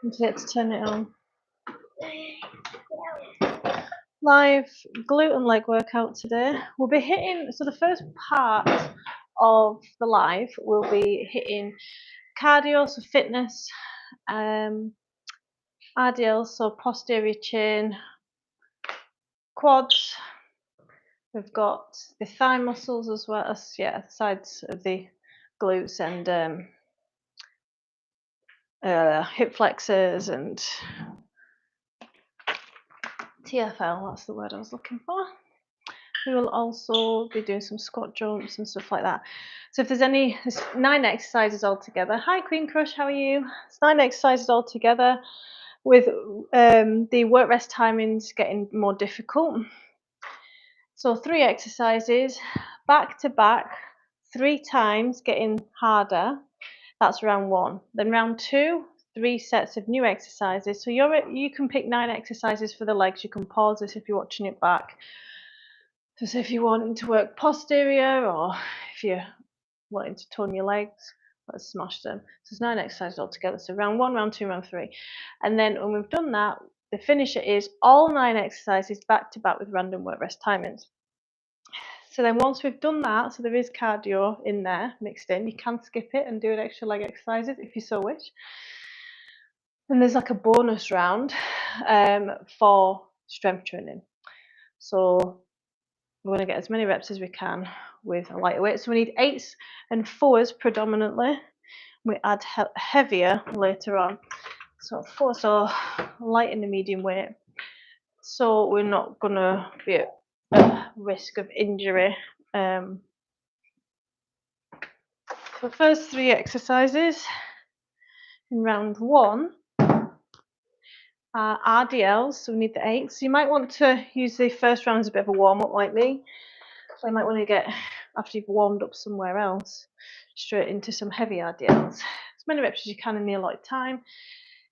And forget to turn it on. Live glute and leg workout today. We'll be hitting, so the first part of the live will be hitting cardio, so fitness, RDL, so posterior chain, quads. We've got the thigh muscles as well as, sides of the glutes and hip flexors and TFL, that's the word I was looking for. We will also be doing some squat jumps and stuff like that. So if there's 9 exercises altogether. Hi Queen Crush, how are you? It's 9 exercises altogether with the work rest timings getting more difficult. So 3 exercises, back to back, 3 times, getting harder. That's round 1. Then round 2, 3 sets of new exercises. So you can pick 9 exercises for the legs. You can pause this if you're watching it back. So if you're wanting to work posterior or if you're wanting to tone your legs, let's smash them. So there's 9 exercises altogether. So round 1, round 2, round 3. And then when we've done that, the finisher is all 9 exercises back to back with random work rest timings. So then once we've done that, so there is cardio in there mixed in. You can skip it and do an extra leg exercises if you so wish. And there's like a bonus round for strength training. So we're going to get as many reps as we can with a lighter weight. So we need 8s and 4s predominantly. We add heavier later on. So 4s are light and the medium weight. So we're not going to be at risk of injury. For the first 3 exercises in round 1 are RDLs, so we need the 8s. So you might want to use the first round as a bit of a warm-up like me. So you might want to get, after you've warmed up somewhere else, straight into some heavy RDLs. As many reps as you can in the allotted time.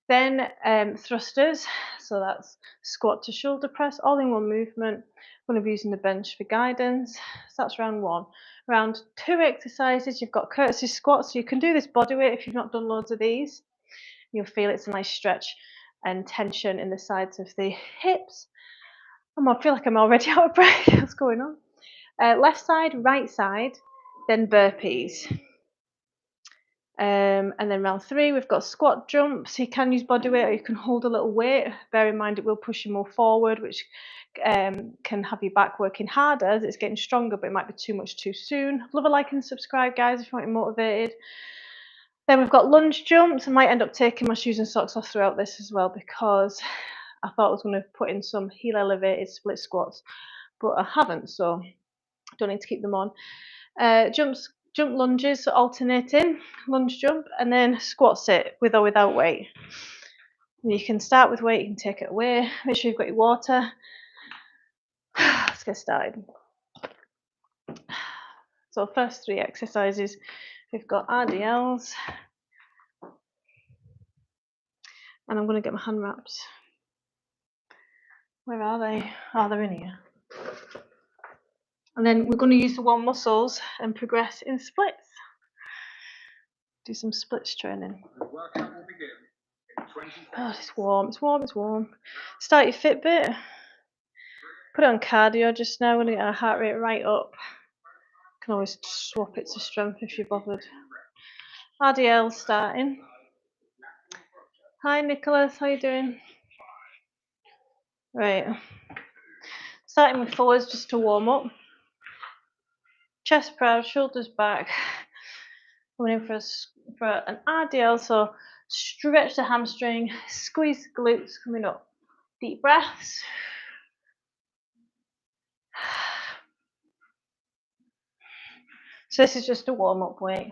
Then thrusters, so that's squat to shoulder press, all in one movement. I'm going to be using the bench for guidance. So that's round 1. Round 2 exercises, you've got courtesy squats, so you can do this body weight if you've not done loads of these. You'll feel it's a nice stretch and tension in the sides of the hips. I feel like I'm already out of breath. What's going on? Left side, right side, then burpees. And then round 3, we've got squat jumps. You can use body weight or you can hold a little weight. Bear in mind it will push you more forward, which can have your back working harder as it's getting stronger, but it might be too much too soon. Love a like and subscribe, guys, if you want to be motivated. Then we've got lunge jumps. I might end up taking my shoes and socks off throughout this as well because I thought I was going to put in some heel elevated split squats, but I haven't, so don't need to keep them on. Jump lunges, so alternating lunge jump, and then squat sit with or without weight. And you can start with weight, you can take it away. Make sure you've got your water. Let's get started. So first 3 exercises, we've got RDLs, and I'm going to get my hand wraps. Where are they? Oh, they're in here. And then we're going to use the warm muscles and progress in splits. Do some splits training. The workout will begin in 20 seconds. Oh, it's warm, it's warm, it's warm. Start your Fitbit. Put it on cardio just now. We're going to get our heart rate right up. You can always swap it to strength if you're bothered. RDL starting. Hi Nicholas, how you doing? Right. Starting with 4s just to warm up. Chest proud, shoulders back. Going in for an RDL, so stretch the hamstring, squeeze the glutes coming up. Deep breaths. So this is just a warm-up weight.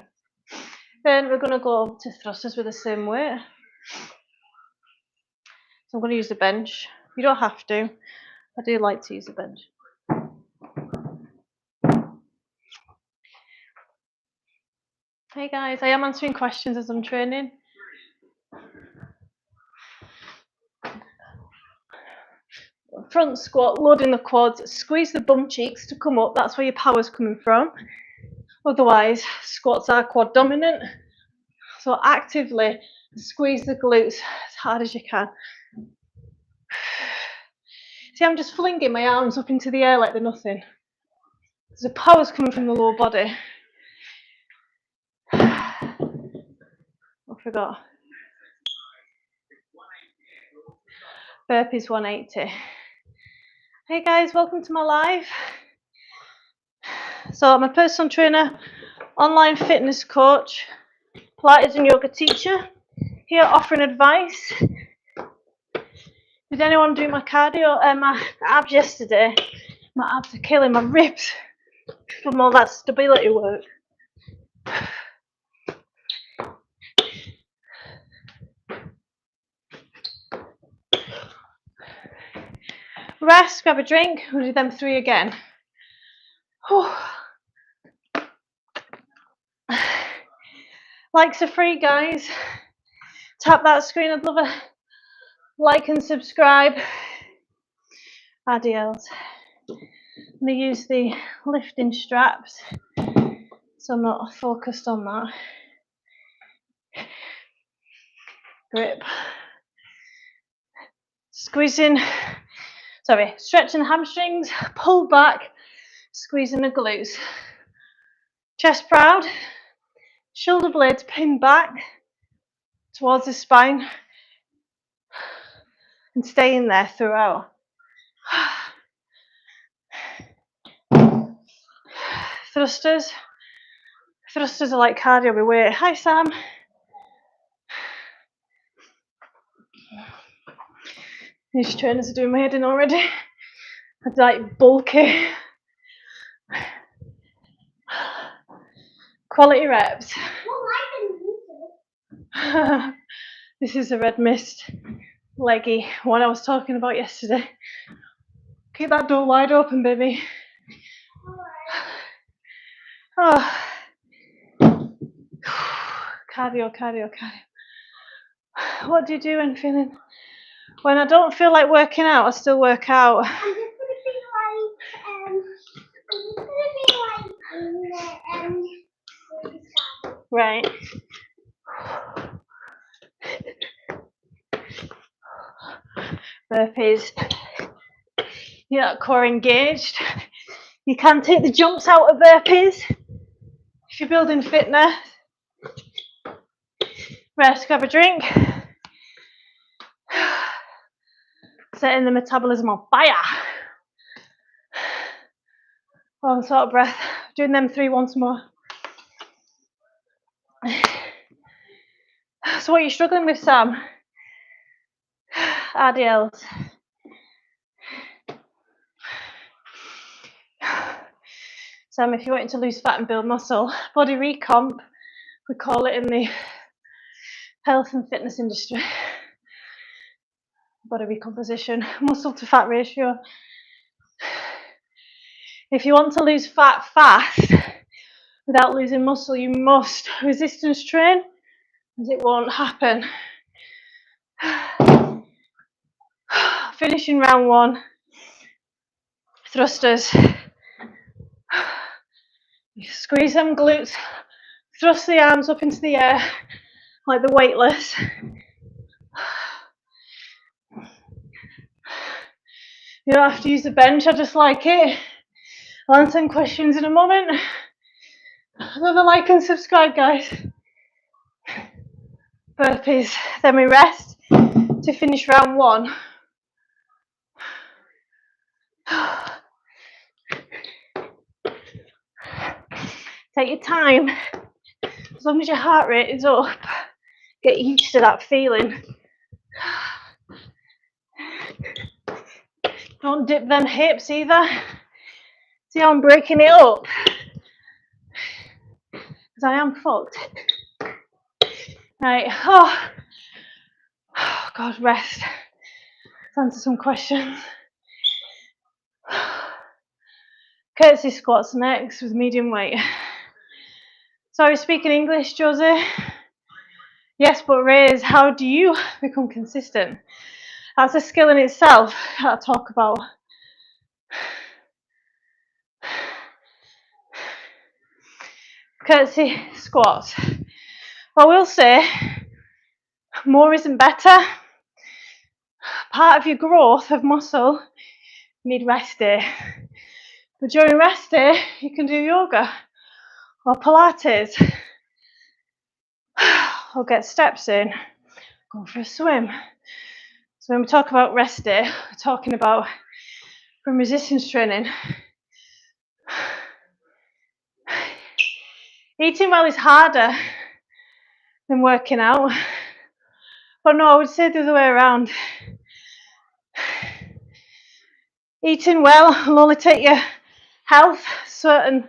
Then we're going to go to thrusters with the same weight. So I'm going to use the bench. You don't have to. I do like to use the bench. Hey guys, I am answering questions as I'm training. Front squat, loading the quads, squeeze the bum cheeks to come up. That's where your power's coming from. Otherwise, squats are quad dominant. So actively Squeeze the glutes as hard as you can. See, I'm just flinging my arms up into the air like they're nothing. The power's coming from the lower body. I forgot. Burpees 180. Hey guys, welcome to my live. So I'm a personal trainer, online fitness coach, Pilates and yoga teacher, here offering advice. Did anyone do my cardio and my abs yesterday? My abs are killing my ribs from all that stability work. Rest, grab a drink, we'll do them 3 again. Likes are free, guys. Tap that screen, I'd love a like and subscribe. Adios. I'm going to use the lifting straps, so I'm not focused on that. Grip. Stretching the hamstrings, pull back, squeezing the glutes. Chest proud, shoulder blades pinned back towards the spine and stay in there throughout. Thrusters are like cardio with weight. Hi Sam. These trainers are doing my head in already. I'd like bulky. Quality reps. This is the red mist leggy one I was talking about yesterday. Keep that door wide open, baby. Oh. Cardio. What do you do when I don't feel like working out? I still work out. I'm just gonna be like, right. Burpees. You're not core engaged. You can take the jumps out of burpees if you're building fitness. Rest, grab a drink. Setting the metabolism on fire. One sort of breath. Doing them 3 once more. So what are you struggling with, Sam? RDLs. Sam, if you're wanting to lose fat and build muscle, body recomp, we call it in the health and fitness industry. Body recomposition, muscle to fat ratio. If you want to lose fat fast without losing muscle, you must resistance train, as it won't happen. Finishing round 1. Thrusters. You squeeze them glutes, thrust the arms up into the air like the weightless. You don't have to use the bench, I just like it. I'll answer some questions in a moment. Leave a like and subscribe, guys. Burpees, then we rest to finish round 1. Take your time. As long as your heart rate is up, get used to that feeling. Don't dip them hips either. See how I'm breaking it up? Because I am fucked. Right. Oh God, rest. Let's answer some questions. Curtsy squats next with medium weight. Sorry, speaking English, Josie. Yes, but Raise, how do you become consistent? That's a skill in itself that I talk about. Curtsy squats. I will say, More isn't better. Part of your growth of muscle, you need rest day. But during rest day, you can do yoga or Pilates, or get steps in, go for a swim. So when we talk about rest day, we're talking about from resistance training. Eating well is harder than working out. But no, I would say the other way around. Eating well will only take your health certain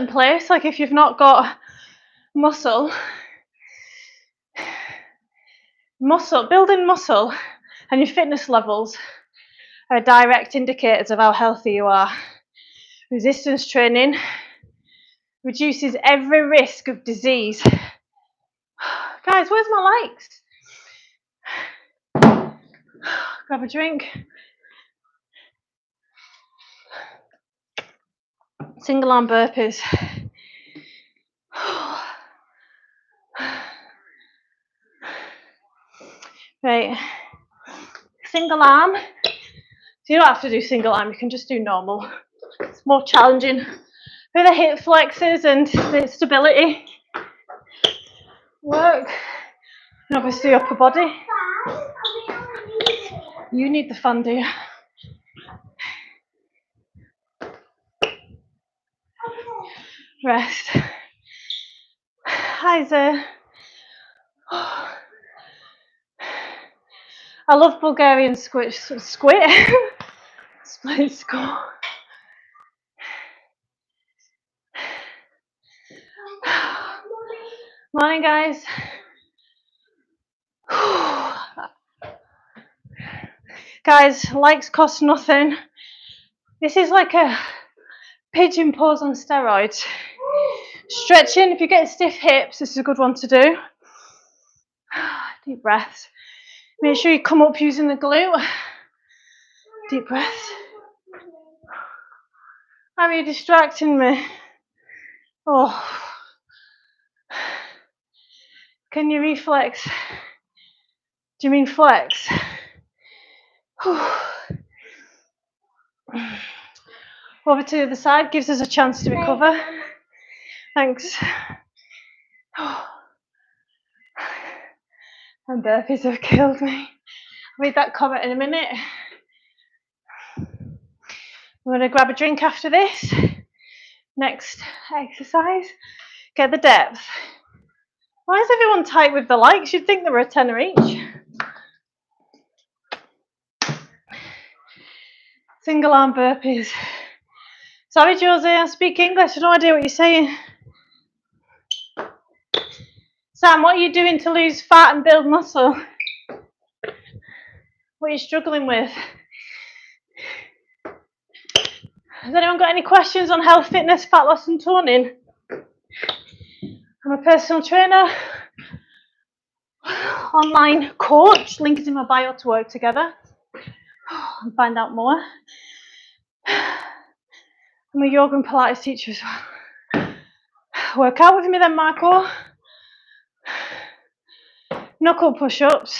place. Like if you've not got muscle, building muscle and your fitness levels are direct indicators of how healthy you are. Resistance training reduces every risk of disease. Guys, where's my likes? Grab a drink. Single arm burpees. Right. Single arm. So you don't have to do single arm, you can just do normal. It's more challenging for the hip flexors and the stability work. And obviously upper body. You need the fun, do you? Rest. Hi, Zay. I love Bulgarian squid. Split score. Morning, guys. Guys, likes cost nothing. This is like a pigeon pose on steroids. Stretching, if you get stiff hips, this is a good one to do. Deep breaths. Make sure you come up using the glute. Deep breaths. How are you distracting me? Oh. Can you reflex? Do you mean flex? Over to the other side, gives us a chance to recover. Thanks. And burpees have killed me. I'll read that comment in a minute. I'm going to grab a drink after this. Next exercise, get the depth. Why is everyone tight with the likes? You'd think they were a tenner each. Single arm burpees. Sorry, Josie, I speak English. I have no idea what you're saying. Sam, what are you doing to lose fat and build muscle? What are you struggling with? Has anyone got any questions on health, fitness, fat loss and toning? I'm a personal trainer, online coach, link is in my bio to work together and find out more. I'm a yoga and Pilates teacher as well. Work out with me then, Marco. Knuckle push-ups.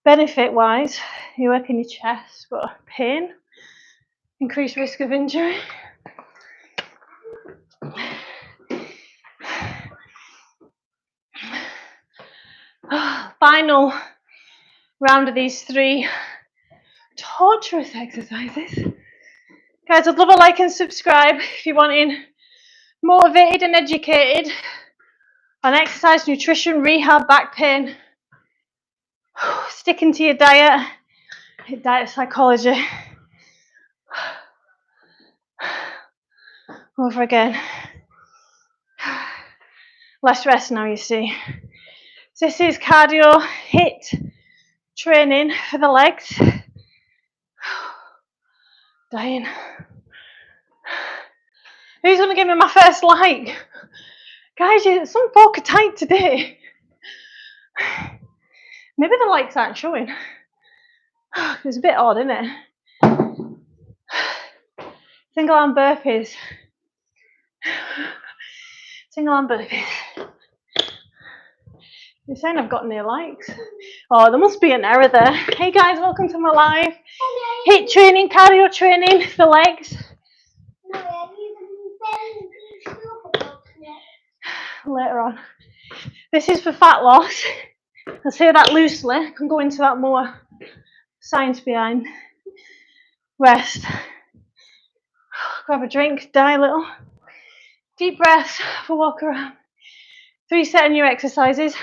Benefit-wise, you work in your chest, but pain, increased risk of injury. Final round of these 3 torturous exercises. Guys, I'd love a like and subscribe if you're wanting motivated and educated on exercise, nutrition, rehab, back pain, sticking to your diet, diet psychology. Over again. Less rest now, you see. This is cardio HIIT training for the legs. Dying. Who's going to give me my first like? Guys, some folk are tight today. Maybe the likes aren't showing. It's a bit odd, isn't it? Single arm burpees. Single arm burpees. You're saying I've got no likes. Oh, there must be an error there. Hey guys, welcome to my live. HIIT training, cardio training for legs. Later on. This is for fat loss. I say that loosely. I can go into that more science behind. Rest. Grab a drink, die a little. Deep breaths for walk around. 3 set of new exercises.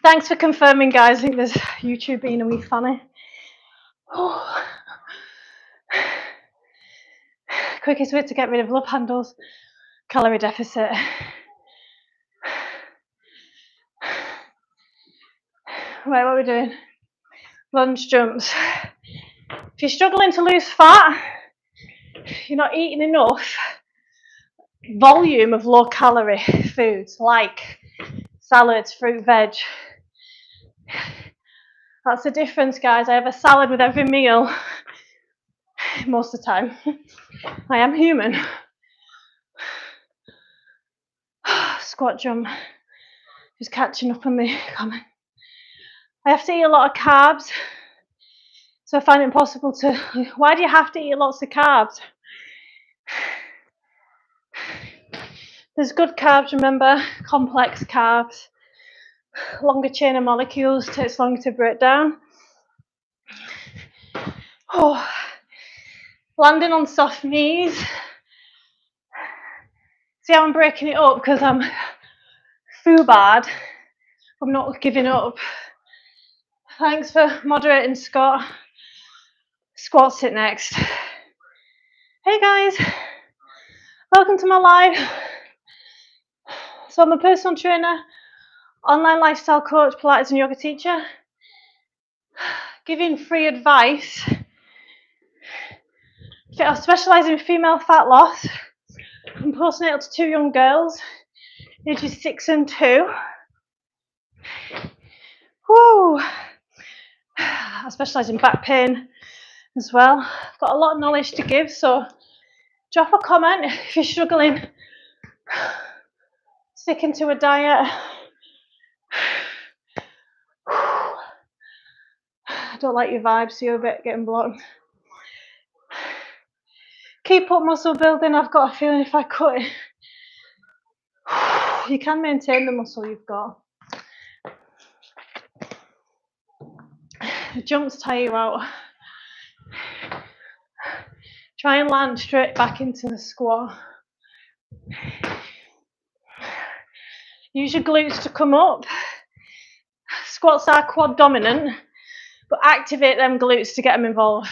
Thanks for confirming, guys. I think there's YouTube being a wee funny. Oh. Quickest way to get rid of love handles, calorie deficit. Right, what are we doing? Lunge jumps. If you're struggling to lose fat, you're not eating enough volume of low calorie foods like salads, fruit, veg. That's the difference, guys. I have a salad with every meal most of the time. I am human. Squat jump. Just catching up on the comment. I have to eat a lot of carbs, so I find it impossible to. Why do you have to eat lots of carbs? There's good carbs, remember, complex carbs, longer chain of molecules, takes longer to break down. Oh, landing on soft knees. See how I'm breaking it up because I'm bad. I'm not giving up. Thanks for moderating, Scott. Squat sit next. Hey guys, welcome to my live. So I'm a personal trainer, online lifestyle coach, Pilates and yoga teacher, giving free advice. I specialise in female fat loss. I'm postnatal to 2 young girls, ages 6 and 2. Woo! I specialise in back pain as well. I've got a lot of knowledge to give, so drop a comment if you're struggling sticking to a diet. I don't like your vibes, so you're a bit getting blocked. Keep up muscle building. I've got a feeling if I cut it, you can maintain the muscle you've got. The jumps tire you out. Try and land straight back into the squat. Use your glutes to come up. Squats are quad dominant, but activate them glutes to get them involved.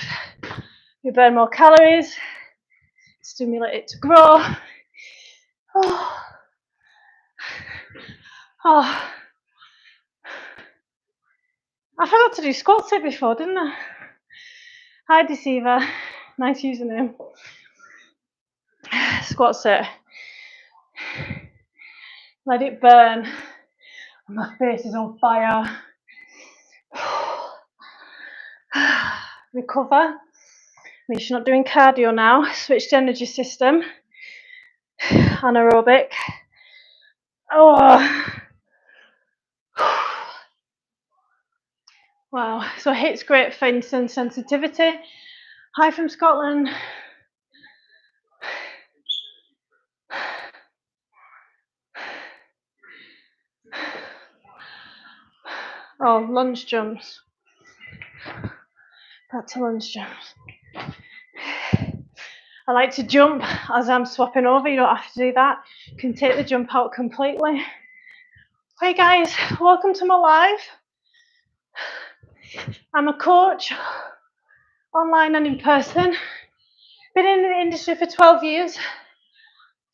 You burn more calories, stimulate it to grow. Oh. Oh. I forgot to do squat sit before, didn't I? Hi Deceiver, nice username. Squat sit. Let it burn. My face is on fire. Recover. Make sure you're not doing cardio now. Switch to energy system. Anaerobic. Oh. Wow. So HIIT's great for insulin sensitivity. Hi from Scotland. Oh, lunge jumps. Back to lunge jumps. I like to jump as I'm swapping over. You don't have to do that. You can take the jump out completely. Hey guys, welcome to my live. I'm a coach, online and in person. Been in the industry for 12 years. If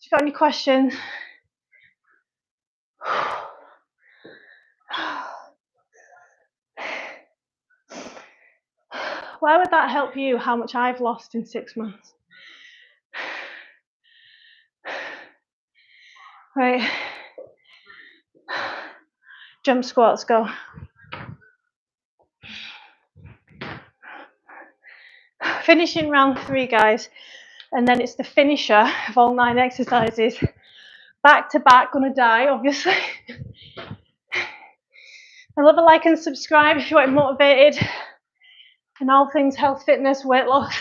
you've got any questions. Why would that help you? How much I've lost in 6 months? Right. Jump squats, go. Finishing round 3, guys. And then it's the finisher of all 9 exercises. Back to back, gonna die, obviously. I love a like and subscribe if you want motivated in all things health, fitness, weight loss,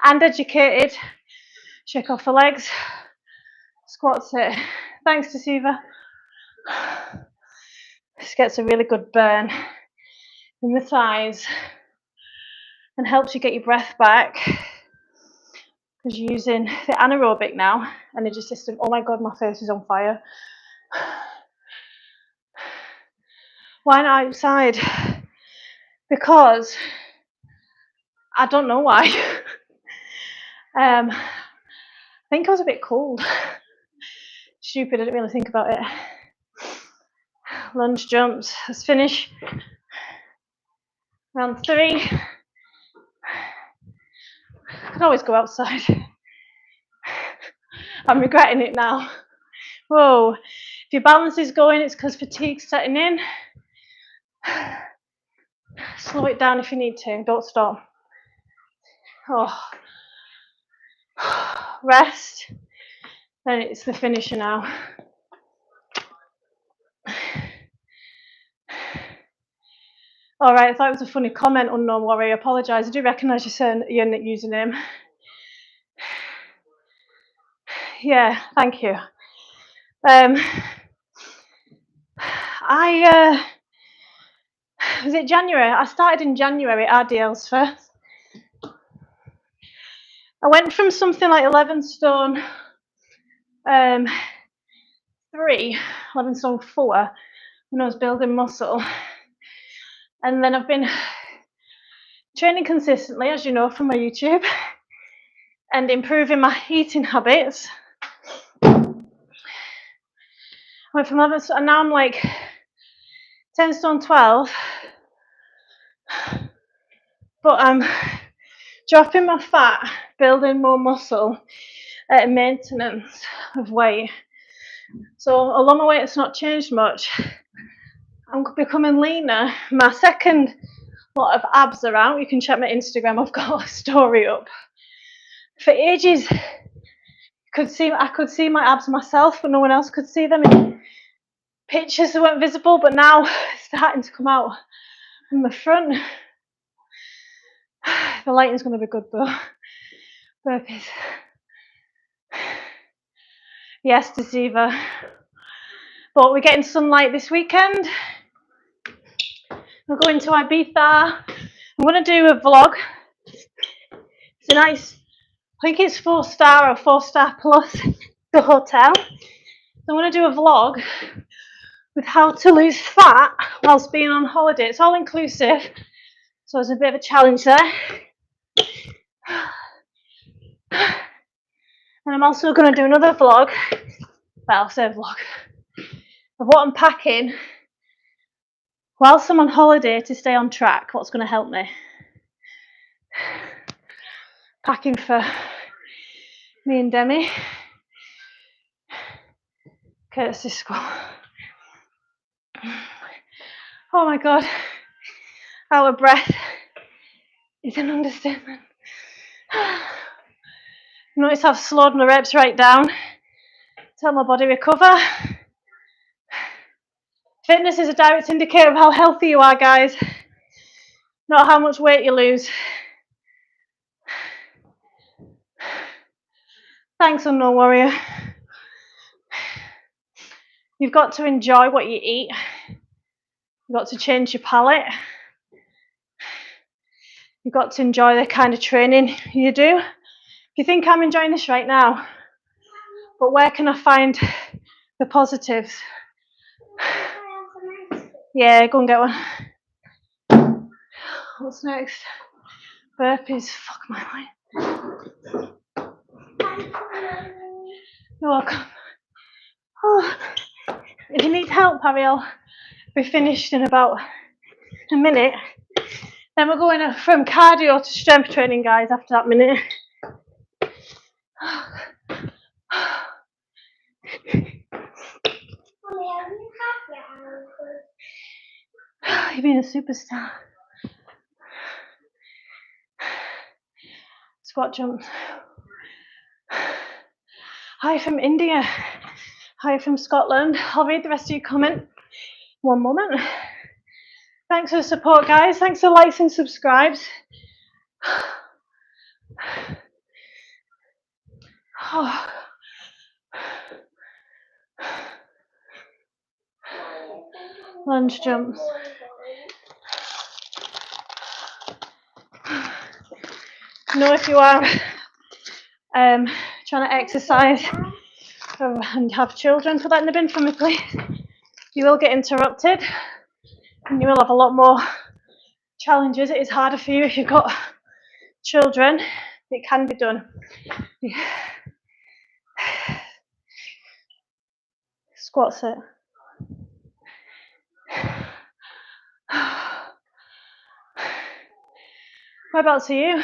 and educated. Shake off the legs, squats it. Thanks to Siva. This gets a really good burn in the thighs and helps you get your breath back because you're using the anaerobic now, energy system. Oh my God, my face is on fire. Why not outside? Because I don't know why. I think I was a bit cold. Stupid, I didn't really think about it. Lunge jumps. Let's finish. Round 3. I can always go outside. I'm regretting it now. Whoa. If your balance is going, it's because fatigue's setting in. Slow it down if you need to. Don't stop. Oh. Rest. Then it's the finisher now. All right, I thought it was a funny comment, Unknown Warrior. I apologise. I do recognise your username. Yeah, thank you. Was it January? I started in January RDLs first. I went from something like 11 stone 3, 11 stone 4 when I was building muscle. And then I've been training consistently, as you know, from my YouTube, and improving my eating habits. I went from 11 stone, and now I'm like 10 stone 12. But I'm dropping my fat, building more muscle at a maintenance of weight. So although my weight has not changed much, I'm becoming leaner. My second lot of abs are out. You can check my Instagram. I've got a story up. For ages, I could see my abs myself, but no one else could see them in pictures that weren't visible. But now it's starting to come out from the front. The lighting's going to be good though. Burpees. Yes, to Siva. But we're getting sunlight this weekend. We're going to Ibiza. I'm going to do a vlog. It's a nice, I think it's 4-star or 4-star plus the hotel. So I'm going to do a vlog with how to lose fat whilst being on holiday. It's all inclusive, so there's a bit of a challenge there. And I'm also going to do another vlog, well, I'll say vlog, of what I'm packing whilst I'm on holiday to stay on track. What's going to help me? Packing for me and Demi. Courtesy school. Oh my God, out of breath is an understatement. Notice I've slowed my reps right down to help my body recover. Fitness is a direct indicator of how healthy you are, guys, not how much weight you lose. Thanks, Unknown Warrior. You've got to enjoy what you eat. You've got to change your palate. You've got to enjoy the kind of training you do. If you think I'm enjoying this right now, but where can I find the positives? Yeah, go and get one. What's next? Burpees. Fuck my life. You're welcome. Oh. If you need help, Ariel, we're finished in about a minute. Then we're going from cardio to strength training, guys, after that minute. You're being a superstar. Squat jumps. Hi from India. Hi from Scotland. I'll read the rest of your comment One moment. Thanks for the support, guys. Thanks for likes and subscribes. Oh. Lunge jumps. If you are trying to exercise and have children, put that in the bin for me, please. You will get interrupted and you will have a lot more challenges. It is harder for you if you've got children. It can be done. Squat sit. Whereabouts are you?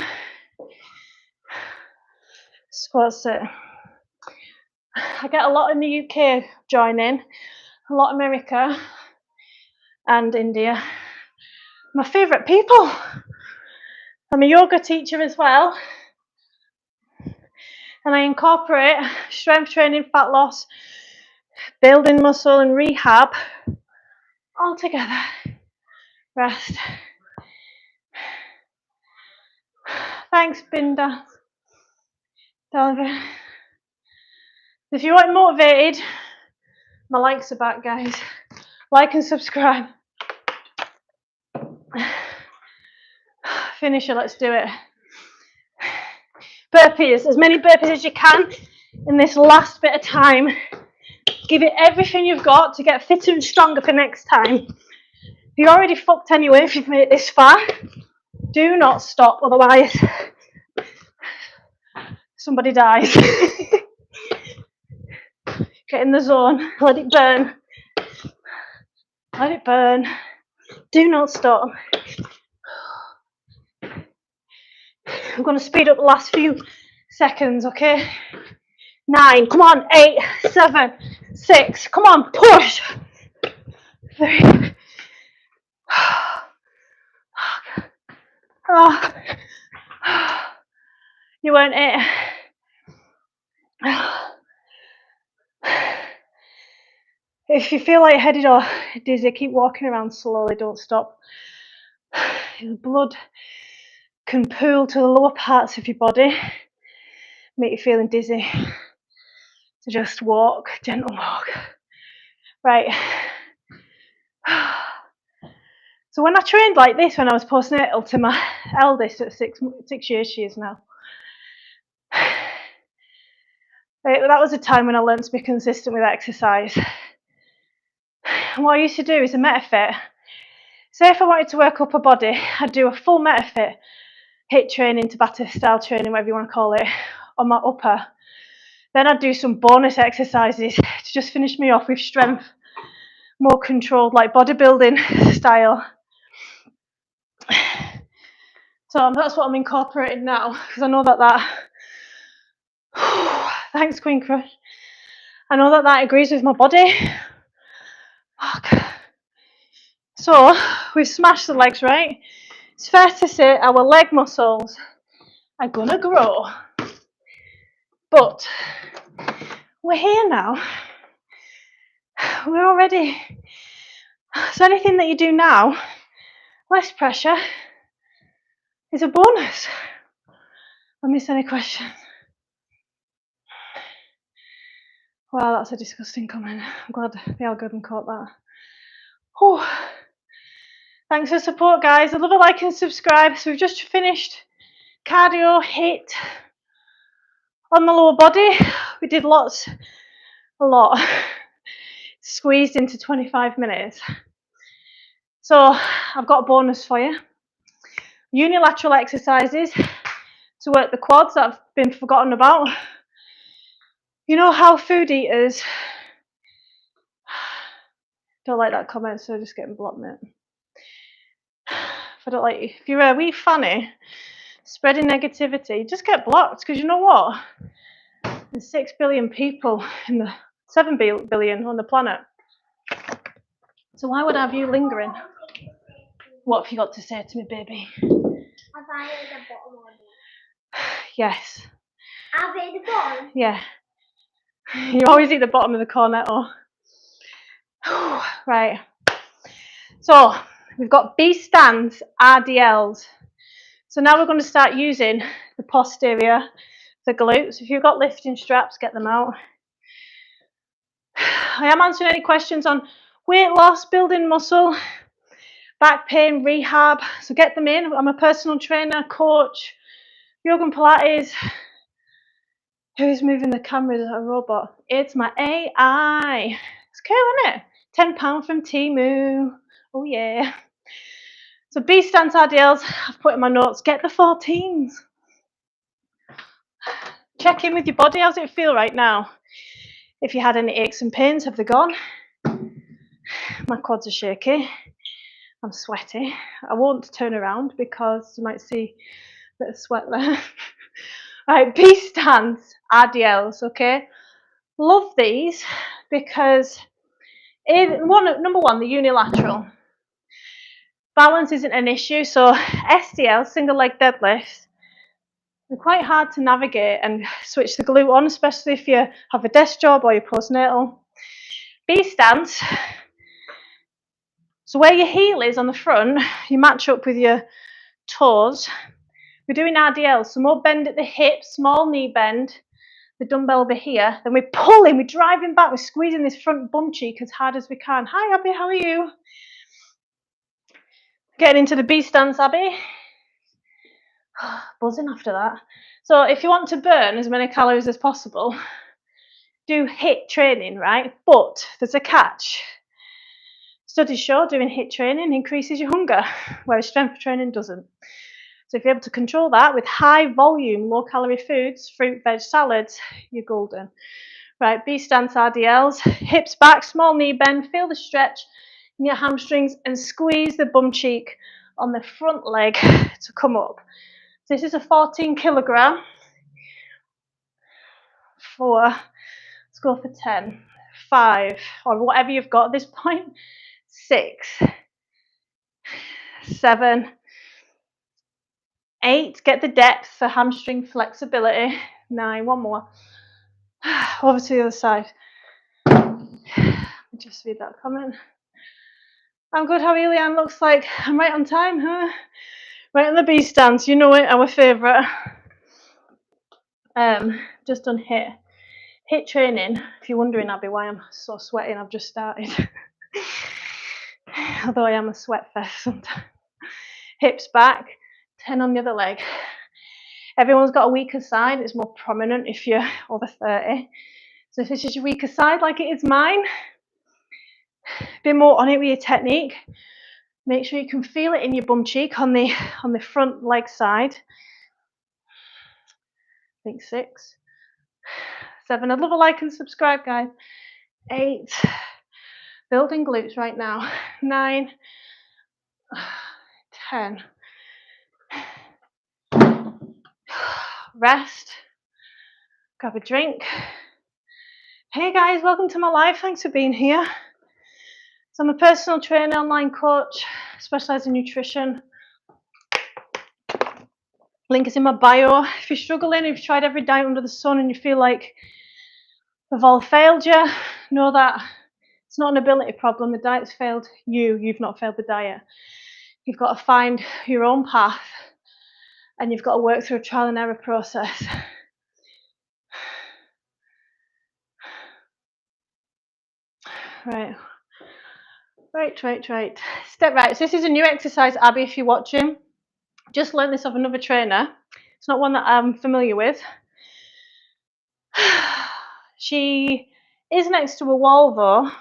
Squat sit. I get a lot in the UK joining, a lot America and India. My favourite people. I'm a yoga teacher as well, and I incorporate strength training, fat loss, building muscle and rehab all together. Rest. Thanks, Binda. Delvin. If you want motivated, my likes are back, guys. Like and subscribe. Finisher, let's do it. Burpees, as many burpees as you can in this last bit of time. Give it everything you've got to get fitter and stronger for next time. You're already fucked anyway if you've made it this far. Do not stop, otherwise somebody dies. Get in the zone, let it burn. Let it burn. Do not stop. I'm going to speed up the last few seconds, okay? 9, come on, 8, 7, 6, come on, push. 3. Oh. You weren't it. If you feel lightheaded or dizzy, keep walking around slowly, don't stop. The blood can pool to the lower parts of your body, make you feeling dizzy. So just walk, gentle walk. Right. So when I trained like this when I was postnatal to my eldest at 6 years she is now, that was a time when I learned to be consistent with exercise. And what I used to do is a MetaFit. Say if I wanted to work upper body, I'd do a full MetaFit, HIIT training, Tabata style training, whatever you want to call it, on my upper. Then I'd do some bonus exercises to just finish me off with strength, more controlled, like bodybuilding style. So that's what I'm incorporating now, because I know that thanks Queen Crush, I know that agrees with my body. Fuck. So we've smashed the legs, right? It's fair to say our leg muscles are gonna grow, but we're here now. We're already. So anything that you do now, less pressure, is a bonus. I miss any questions? Wow, that's a disgusting comment. I'm glad the algorithm caught that. Whew. Thanks for the support, guys. I'd love a like and subscribe. So we've just finished cardio HIIT on the lower body. We did a lot, squeezed into 25 minutes. So I've got a bonus for you. Unilateral exercises to work the quads that have been forgotten about. You know how food eaters, don't like that comment, so just getting blocked, mate. If you're a wee fanny spreading negativity, just get blocked, because you know what? There's 6 billion people in the 7 billion on the planet. So why would I have you lingering? What have you got to say to me, baby? Have I at the bottom or not? Yes. Have I at the bottom? Yeah. You always eat the bottom of the cornetto. Right. So we've got B stands, RDLs. So now we're going to start using the posterior, the glutes. If you've got lifting straps, get them out. I am answering any questions on weight loss, building muscle, back pain, rehab. So get them in. I'm a personal trainer, coach, Yoga Pilates. Who's moving the camera? Is it a robot? It's my AI. It's cool, isn't it? £10 from Temu. Oh yeah. So B stance RDLs, I've put in my notes. Get the 14s. Check in with your body. How's it feel right now? If you had any aches and pains, have they gone? My quads are shaky. I'm sweaty. I won't turn around because you might see a bit of sweat there. Right, B stance RDLs, okay? Love these because number one, the unilateral. Balance isn't an issue, so SDL, single leg deadlifts, they're quite hard to navigate and switch the glute on, especially if you have a desk job or you're postnatal. B stance, so where your heel is on the front, you match up with your toes. We're doing RDL, so more bend at the hip, small knee bend, the dumbbell over here, then we're pulling, we're driving back, we're squeezing this front bum cheek as hard as we can. Hi Abby, how are you? Getting into the B stance, Abby. Buzzing after that. So if you want to burn as many calories as possible, do HIIT training, right? But there's a catch. Studies show doing HIIT training increases your hunger, whereas strength training doesn't. So if you're able to control that with high volume, low calorie foods, fruit, veg, salads, you're golden. Right, B stance RDLs, hips back, small knee bend, feel the stretch in your hamstrings and squeeze the bum cheek on the front leg to come up. So this is a 14 kilogram. 4, let's go for 10, 5, or whatever you've got at this point, 6, 7, 8, get the depth for hamstring flexibility, 9, one more, over to the other side. Just read that comment. I'm good, how are you, Leanne? Looks like I'm right on time, huh? Right on the B stance, you know it, our favourite. Just done HIIT training. If you're wondering, Abby, why I'm so sweaty and I've just started. Although I am a sweat fest sometimes. Hips back, 10 on the other leg. Everyone's got a weaker side. It's more prominent if you're over 30. So if this is your weaker side, like it is mine, be more on it with your technique. Make sure you can feel it in your bum cheek on the front leg side. I think 6, 7. I'd love a like and subscribe, guys. 8. Building glutes right now. 9, 10. Rest. Grab a drink. Hey guys, welcome to my live. Thanks for being here. So I'm a personal trainer, online coach, specialise in nutrition. Link is in my bio. If you're struggling, if you've tried every diet under the sun and you feel like they've all failed you, know that it's not an ability problem. The diet's failed you. You've not failed the diet. You've got to find your own path and you've got to work through a trial and error process. Right. Step right. So this is a new exercise, Abby, if you're watching. Just learned this off another trainer. It's not one that I'm familiar with. She is next to a wall though.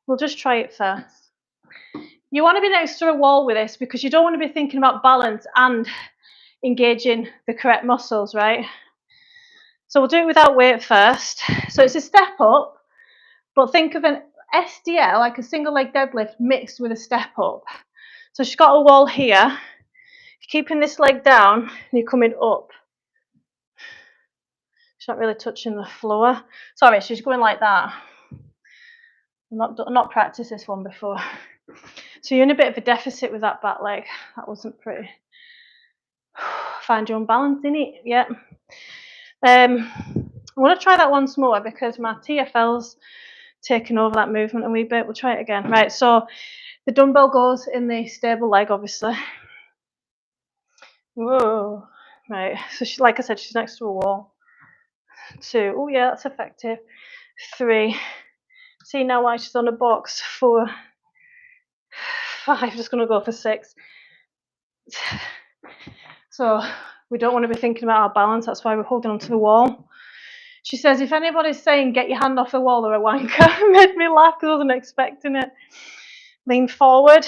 We'll just try it first. You want to be next to a wall with this because you don't want to be thinking about balance and engaging the correct muscles, right? So we'll do it without weight first. So it's a step up, but think of an SDL, like a single leg deadlift mixed with a step up. So she's got a wall here. Keeping this leg down and you're coming up. She's not really touching the floor. Sorry, she's going like that. I've not practiced this one before. So you're in a bit of a deficit with that back leg. That wasn't pretty. Find your own balance in it. Yeah. I want to try that once more because my TFLs taken over that movement a wee bit. We'll try it again. Right, so the dumbbell goes in the stable leg, obviously. Whoa. Right, so she, like I said, she's next to a wall. 2. Oh yeah, that's effective. 3. See now why she's on a box. 4. 5. Just going to go for 6. So we don't want to be thinking about our balance. That's why we're holding onto the wall. She says, if anybody's saying get your hand off the wall, they're a wanker. It made me laugh because I wasn't expecting it. Lean forward.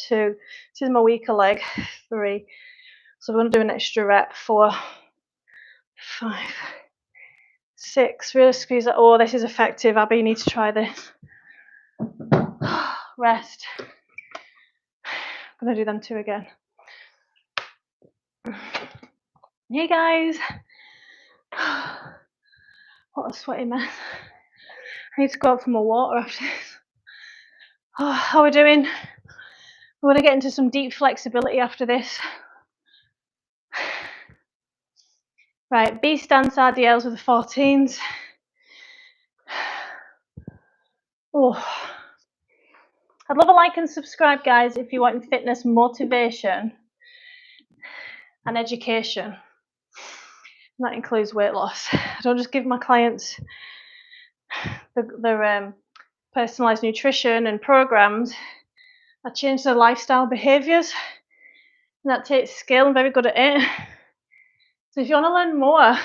2. This is my weaker leg. 3. So we're going to do an extra rep. 4. 5. 6. Really squeeze that. Oh, this is effective. Abby, you need to try this. Rest. I'm going to do them 2 again. Hey guys. What a sweaty mess. I need to go out for more water after this. Oh, how are we doing? We're going to get into some deep flexibility after this. Right, B stance RDLs with the 14s. Oh, I'd love a like and subscribe, guys, if you want fitness motivation and education. And that includes weight loss. I don't just give my clients their personalised nutrition and programs. I change their lifestyle behaviours, and that takes skill. I'm very good at it. So if you want to learn more,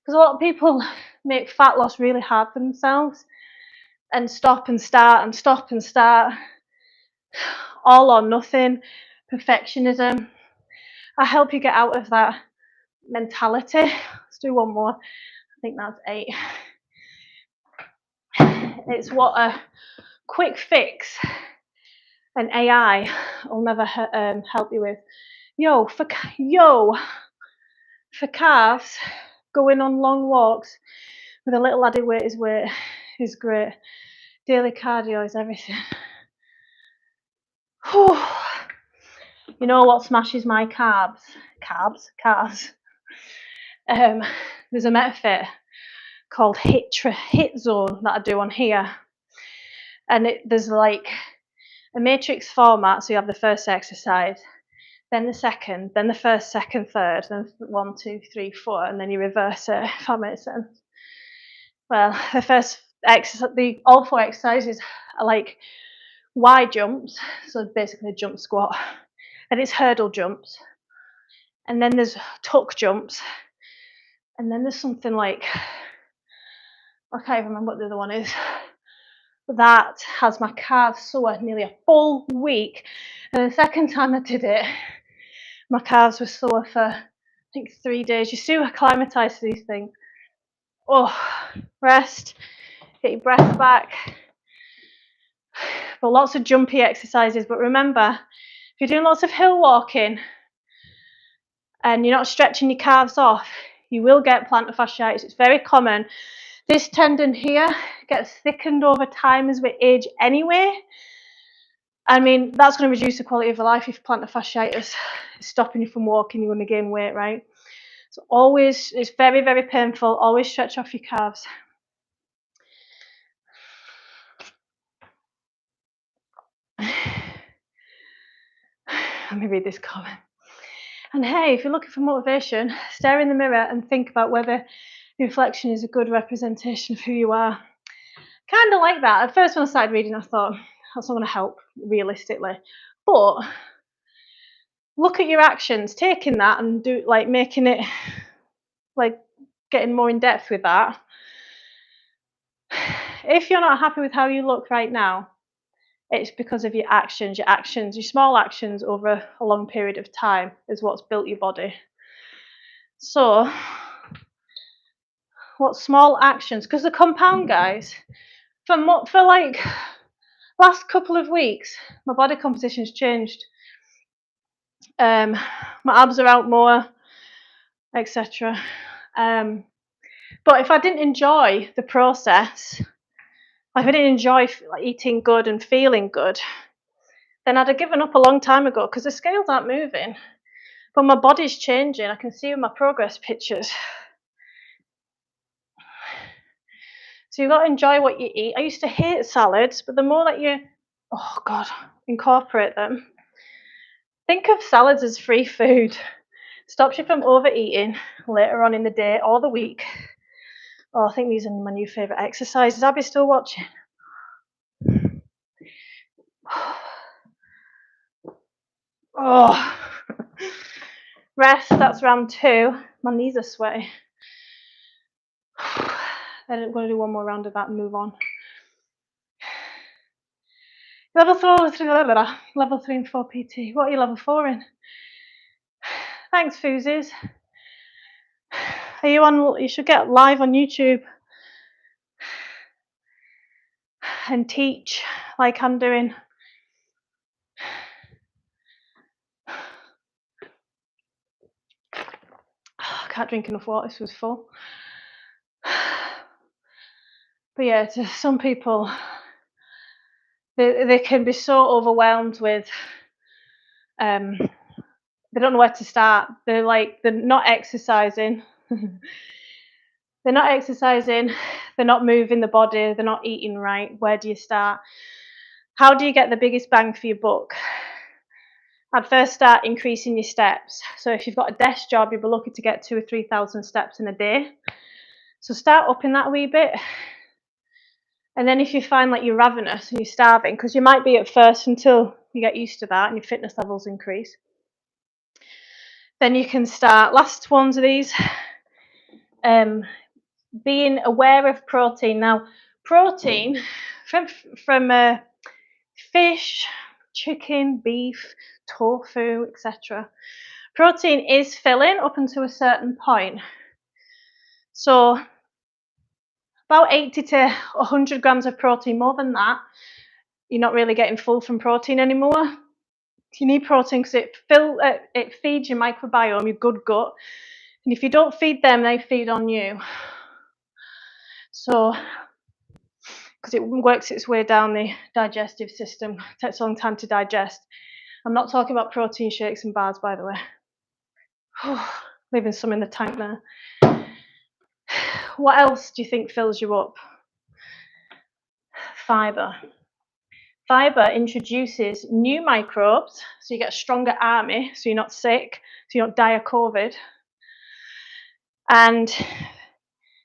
because a lot of people make fat loss really hard for themselves and stop and start and stop and start, all or nothing, perfectionism. I help you get out of that mentality. Let's do one more. I think that's 8. It's what a quick fix and AI will never help you with. Yo, for calves, going on long walks with a little added weight is great. Daily cardio is everything. Whew. You know what smashes my calves? There's a MetaFit called Hit Zone that I do on here, and there's like a matrix format. So you have the first exercise, then the second, then the first, second, third, then 1, 2, 3, 4, and then you reverse it. If that makes sense. Well, the first exercise, all 4 exercises are like Y jumps, so basically a jump squat, and it's hurdle jumps, and then there's tuck jumps, and then there's something like, I can't remember what the other one is. That has my calves sore nearly a full week, and the second time I did it, my calves were sore for I think 3 days. You still acclimatise to these things. Oh, rest, get your breath back. But lots of jumpy exercises. But remember, if you're doing lots of hill walking and you're not stretching your calves off, you will get plantar fasciitis. It's very common. This tendon here gets thickened over time as we age anyway. I mean, that's going to reduce the quality of your life if plantar fasciitis is stopping you from walking, you're going to gain weight, right? So always, it's very, very painful. Always stretch off your calves. Let me read this comment. And hey, if you're looking for motivation, stare in the mirror and think about whether your reflection is a good representation of who you are. Kind of like that. At first when I started reading, I thought, that's not going to help realistically. But look at your actions, taking that and making it, like getting more in depth with that. If you're not happy with how you look right now, it's because of your actions, your small actions over a long period of time is what's built your body. So, what small actions, because the compound, guys, for like last couple of weeks, my body composition's changed. My abs are out more, etc. But if I didn't enjoy the process, if I didn't enjoy eating good and feeling good, then I'd have given up a long time ago because the scales aren't moving. But my body's changing. I can see in my progress pictures. So you've got to enjoy what you eat. I used to hate salads, but the more that you, incorporate them, think of salads as free food. Stops you from overeating later on in the day or the week. Oh, I think these are my new favourite exercises. Abby's still watching. Oh, rest, that's round 2. My knees are sweaty. Then I'm going to do one more round of that and move on. Level 3 and 4 PT. What are you level 4 in? Thanks, Foozes. Are you on? You should get live on YouTube and teach like I'm doing. I can't drink enough water. This was full. But yeah, to some people, they can be so overwhelmed with. They don't know where to start. They're not exercising. They're not exercising. They're not moving the body. They're not eating right. Where do you start? How do you get the biggest bang for your buck? I'd first start increasing your steps. So if you've got a desk job, you'll be lucky to get 2,000 or 3,000 steps in a day. So start upping that a wee bit. And then if you find like you're ravenous and you're starving, because you might be at first until you get used to that and your fitness levels increase, then you can start. Last ones of these, being aware of protein. Now, protein from fish, chicken, beef, tofu, etc. Protein is filling up until a certain point. So about 80 to 100 grams of protein, more than that, you're not really getting full from protein anymore. You need protein because it feeds your microbiome, your good gut. And if you don't feed them, they feed on you. So, because it works its way down the digestive system, it takes a long time to digest. I'm not talking about protein shakes and bars, by the way. Leaving some in the tank there. What else do you think fills you up? Fibre. Fibre introduces new microbes, so you get a stronger army, so you're not sick, so you don't die of COVID. And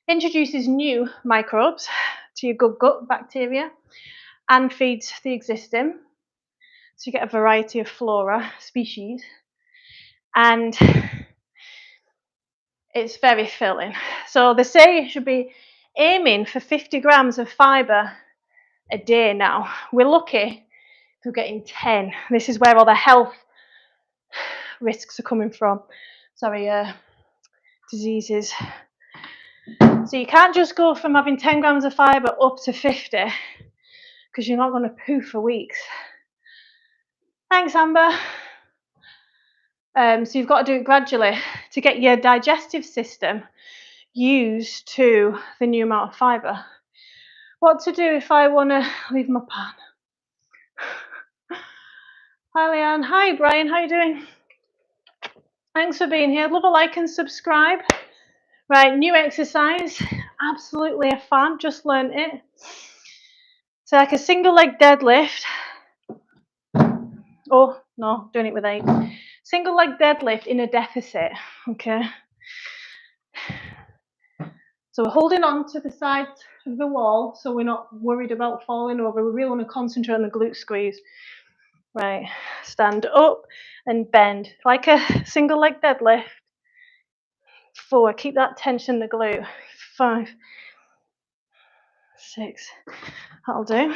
introduces new microbes to your good gut bacteria and feeds the existing. So you get a variety of flora, species. And it's very filling. So they say you should be aiming for 50 grams of fibre a day now. We're lucky if we're getting 10. This is where all the health risks are coming from. Diseases. So you can't just go from having 10 grams of fibre up to 50 because you're not going to poo for weeks. Thanks, Amber. So you've got to do it gradually to get your digestive system used to the new amount of fibre. What to do if I want to leave my pan? Hi, Leanne. Hi, Brian. How you doing? Thanks for being here. I'd love a like and subscribe. Right, new exercise. Absolutely a fan. Just learned it. So like a single leg deadlift. Oh, no, doing it with 8. Single leg deadlift in a deficit. Okay. So we're holding on to the sides of the wall so we're not worried about falling over. We really want to concentrate on the glute squeeze. Right, stand up and bend like a single leg deadlift. 4, keep that tension in the glute. 5, 6, that'll do.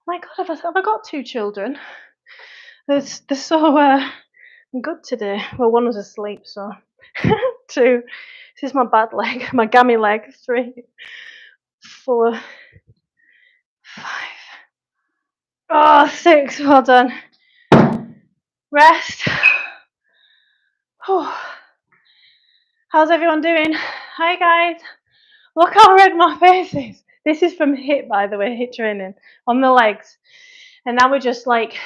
My God, have I got 2 children? They're so good today. Well, one was asleep, so 2. This is my bad leg, my gammy leg. 3, 4, 5. 6. Well done. Rest. How's everyone doing? Hi guys. Look how red my face is. This is from HIIT, by the way, HIIT training on the legs. And now we're just like,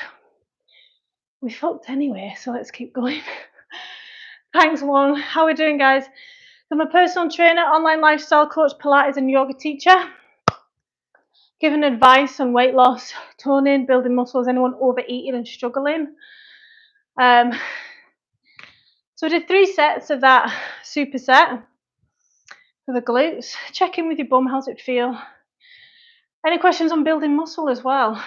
we fucked anyway, so let's keep going. Thanks, Juan. How are we doing, guys? I'm a personal trainer, online lifestyle coach, Pilates and yoga teacher. Giving advice on weight loss, toning, building muscles, anyone overeating and struggling. So I did 3 sets of that superset for the glutes. Check in with your bum, how's it feel? Any questions on building muscle as well?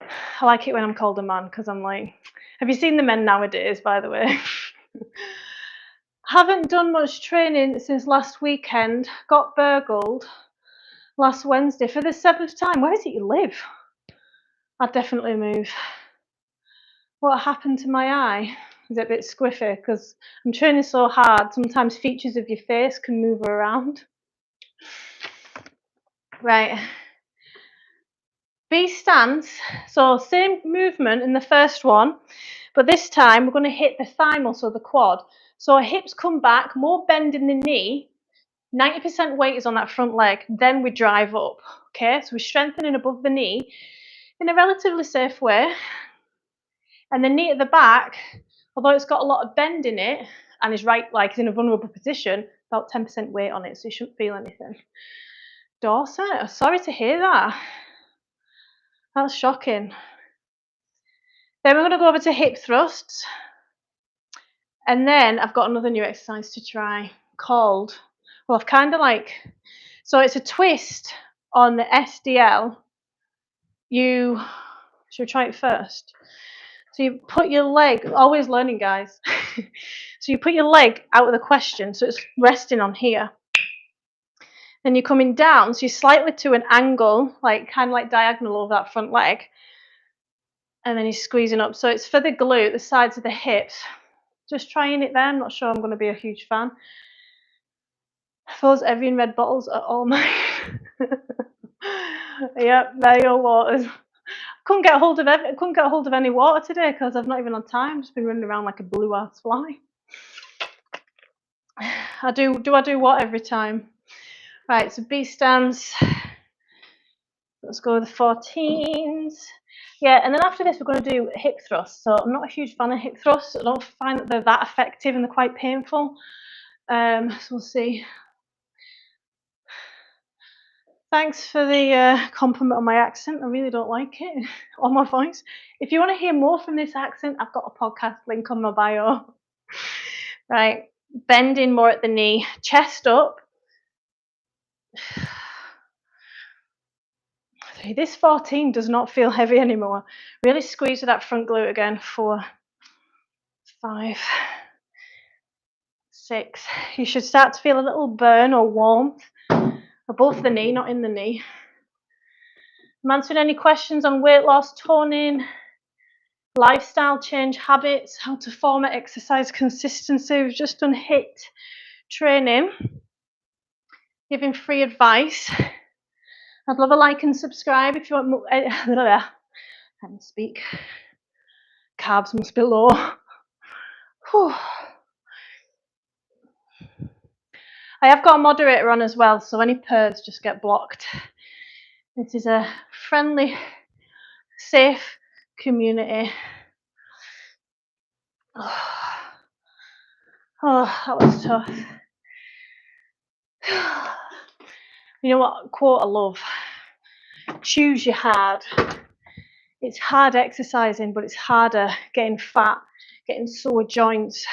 I like it when I'm called a man because I'm like, have you seen the men nowadays, by the way? Haven't done much training since last weekend. Got burgled last Wednesday for the 7th time. Where is it you live? I'd definitely move. What happened to my eye? Is it a bit squiffy? Because I'm training so hard, sometimes features of your face can move around. Right. B stance. So same movement in the first one, but this time we're going to hit the thigh muscle, the quad. So our hips come back, more bend in the knee, 90% weight is on that front leg, then we drive up. Okay, so we're strengthening above the knee in a relatively safe way. And the knee at the back, although it's got a lot of bend in it and is right, like, in a vulnerable position, about 10% weight on it, so you shouldn't feel anything. Dorset, sorry to hear that. That's shocking. Then we're going to go over to hip thrusts. And then I've got another new exercise to try called, well, I've kind of like, so it's a twist on the SDL. Should we try it first? So you put your leg, always learning, guys. So you put your leg out with a question, so it's resting on here. Then you're coming down, so you're slightly to an angle, like kind of like diagonal over that front leg. And then you're squeezing up. So it's for the glute, the sides of the hips. Just trying it there. I'm not sure I'm going to be a huge fan. Those Evian red bottles are all mine. Yep, there your waters. Couldn't get a hold of any water today because I've not even had time. Just been running around like a blue ass fly. I do what every time? Right, so B stance. Let's go with the 14s. Yeah, and then after this we're going to do hip thrusts. So I'm not a huge fan of hip thrusts. I don't find that they're that effective and they're quite painful. So we'll see. Thanks for the compliment on my accent. I really don't like it, on my voice. If you want to hear more from this accent, I've got a podcast link on my bio. Right, bending more at the knee, chest up. This 14 does not feel heavy anymore. Really squeeze with that front glute again. 4, 5, 6. You should start to feel a little burn or warmth above the knee, not in the knee. I'm answering any questions on weight loss, toning, lifestyle change, habits, how to form exercise consistency. We've just done HIIT training, giving free advice. I'd love a like and subscribe if you want more. I can't speak. Carbs must be low. Whew. I have got a moderator on as well, so any purrs just get blocked. This is a friendly, safe community. Oh, that was tough. You know what quote I love? Choose your hard. It's hard exercising, but it's harder getting fat, getting sore joints,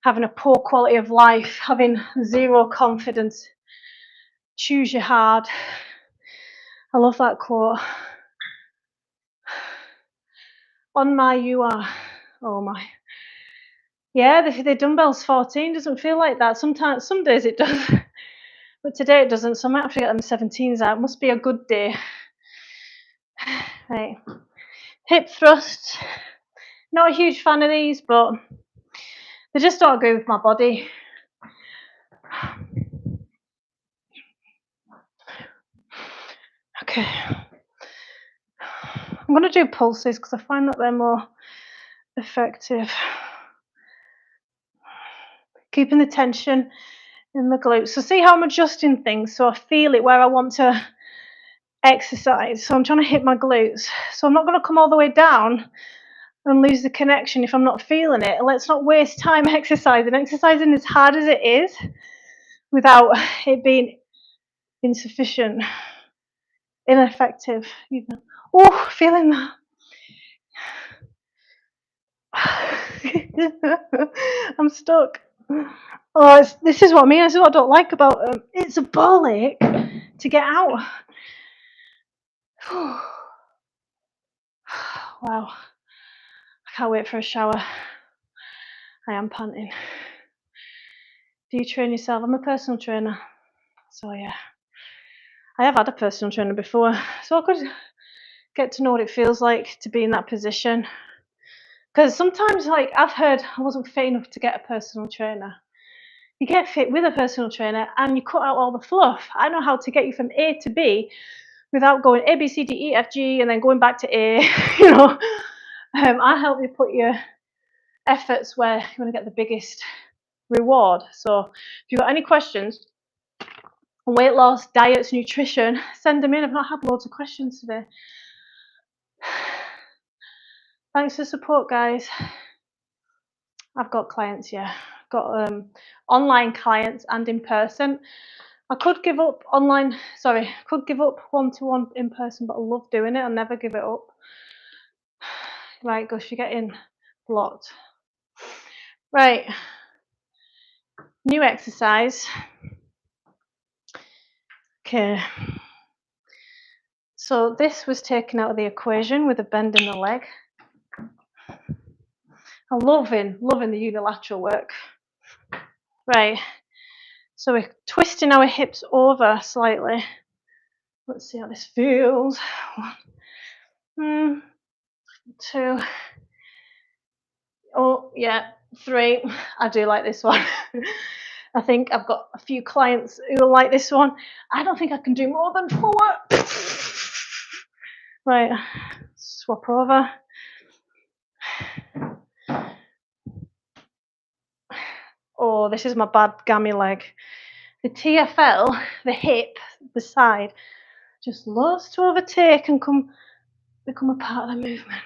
having a poor quality of life, having zero confidence. Choose your hard. I love that quote. On my you are. Oh my. Yeah, the dumbbells 14 doesn't feel like that. Sometimes, some days it does, but today it doesn't. So I might have to get them 17s out. It must be a good day. Right. Hip thrusts. Not a huge fan of these, but they just don't agree with my body. Okay. I'm going to do pulses because I find that they're more effective. Keeping the tension in the glutes. So see how I'm adjusting things so I feel it where I want to exercise. So I'm trying to hit my glutes. So I'm not going to come all the way down. and lose the connection if I'm not feeling it. Let's not waste time exercising as hard as it is without it being insufficient, ineffective even. Oh, feeling that. I'm stuck. Oh, this is what I mean. This is what I don't like about them. It's a ball ache to get out. Wow. I can't wait for a shower. I am panting. Do you train yourself? I'm a personal trainer. So yeah. I have had a personal trainer before, so I could get to know what it feels like to be in that position. Because sometimes, like, I've heard I wasn't fit enough to get a personal trainer. You get fit with a personal trainer and you cut out all the fluff. I know how to get you from A to B without going A, B, C, D, E, F, G, and then going back to A. You know, I help you put your efforts where you want to get the biggest reward. So if you've got any questions on weight loss, diets, nutrition, send them in. I've not had loads of questions today. Thanks for the support, guys. I've got clients, yeah. I've got online clients and in person. I could give up could give up one-to-one in person, but I love doing it. I'll never give it up. Right, gosh, you're getting blocked. Right, new exercise. Okay. So this was taken out of the equation with a bend in the leg. I'm loving the unilateral work. Right, so we're twisting our hips over slightly. Let's see how this feels. 1, 2. Oh, yeah, 3. I do like this one. I think I've got a few clients who will like this one. I don't think I can do more than 4. Right, swap over. Oh, this is my bad gammy leg. The TFL, the hip, the side, just loves to overtake and become a part of the movement.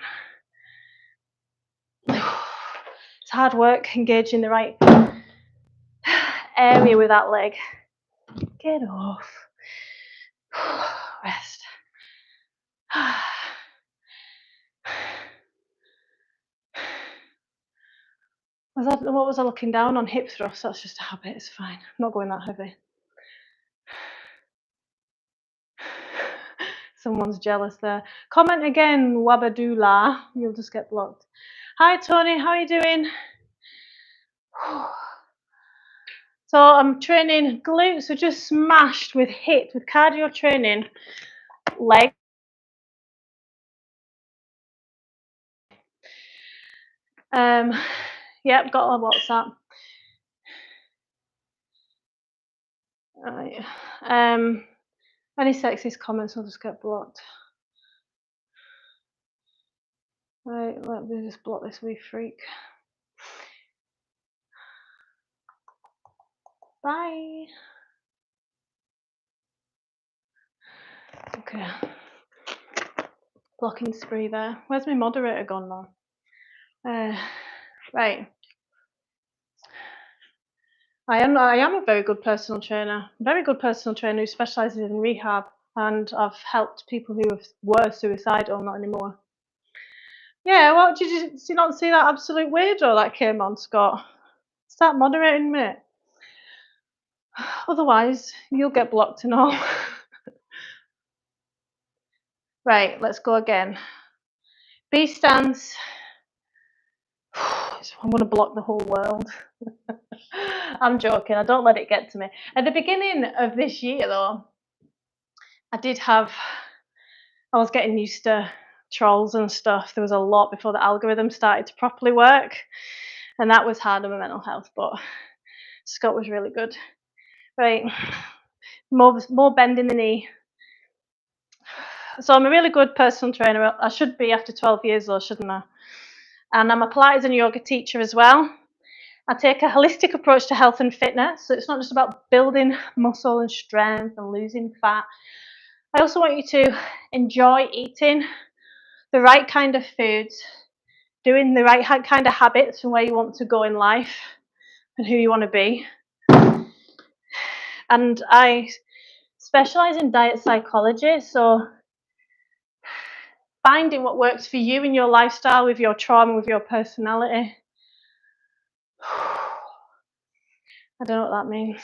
It's hard work engaging the right area with that leg. Get off. Rest. What was I looking down on? Hip thrust. That's just a habit. It's fine. I'm not going that heavy. Someone's jealous there. Comment again, Wabadoola. You'll just get blocked. Hi, Tony. How are you doing? So I'm training glutes, so just smashed with HIIT, with cardio training, leg. Yep, got on WhatsApp. Right. Any sexist comments will just get blocked. Right, let me just block this wee freak. Bye. Okay. Blocking spree there. Where's my moderator gone now? Right. I am a very good personal trainer. Very good personal trainer who specialises in rehab, and I've helped people who were suicidal, not anymore. Yeah, well, did you not see that absolute weirdo that came on, Scott? Start moderating, mate. Otherwise, you'll get blocked and all. Right, let's go again. B stance. I'm going to block the whole world. I'm joking. I don't let it get to me. At the beginning of this year, though, I was getting used to trolls and stuff. There was a lot before the algorithm started to properly work, and that was hard on my mental health, but Scott was really good. Right, more bend in the knee. So I'm a really good personal trainer. I should be after 12 years though, shouldn't I? And I'm a Pilates and yoga teacher as well. I take a holistic approach to health and fitness. So it's not just about building muscle and strength and losing fat. I also want you to enjoy eating the right kind of foods doing the right kind of habits and where you want to go in life and who you want to be. And I specialise in diet psychology, so finding what works for you in your lifestyle, with your trauma, with your personality. I don't know what that means.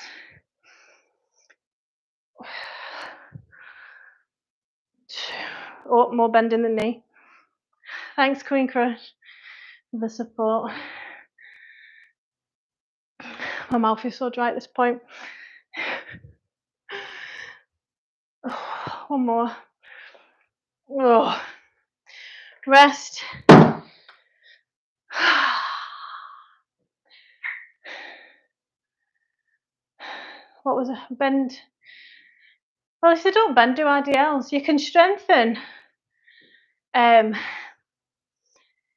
Oh, more bend in the knee. Thanks, Queen Crush, for the support. My mouth is so dry at this point. One more. Oh. Rest. What was it? Bend. Well, if they don't bend, do IDLs. You can strengthen your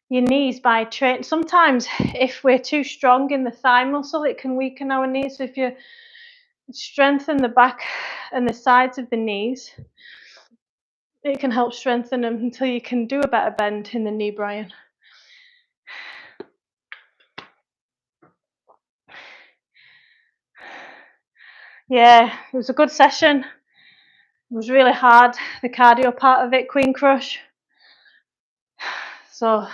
knees by training. Sometimes if we're too strong in the thigh muscle, it can weaken our knees. So if you strengthen the back and the sides of the knees, it can help strengthen them until you can do a better bend in the knee, Brian. Yeah, it was a good session. It was really hard, the cardio part of it, Queen Crush. So